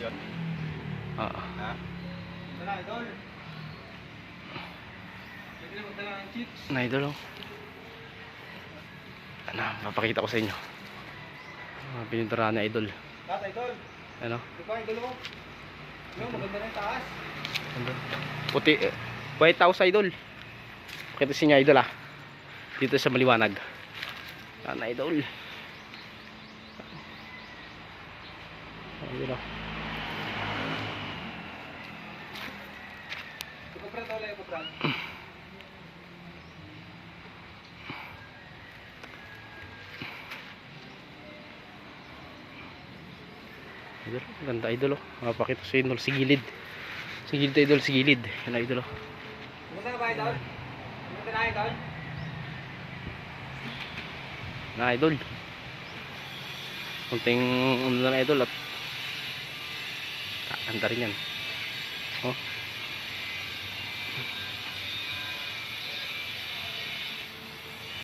yun? Oo. Ha? Tara, idol. Pwede na magdala ng chips. Na idol, oh. Ano, mapakita ko sa inyo. Pininturahan na idol. Lahat, idol. Ano? Di ba, idol ko? Yung maganda na yung taas. Puti, White House idol. Pakita sa inyo idol, ah. Dito sa maliwanag. Ano idol? Idol, ah. Kupran to, Leo, kupran. Idol, ganda idol, oh. Mapakita sa inyo si gilid. Si gilid idol, si gilid. Yan idol, oh. Pumunta na ba, idol? Pumunta na, idol? Na idol. Kunting ano na idol at ganda rin yan. Oh.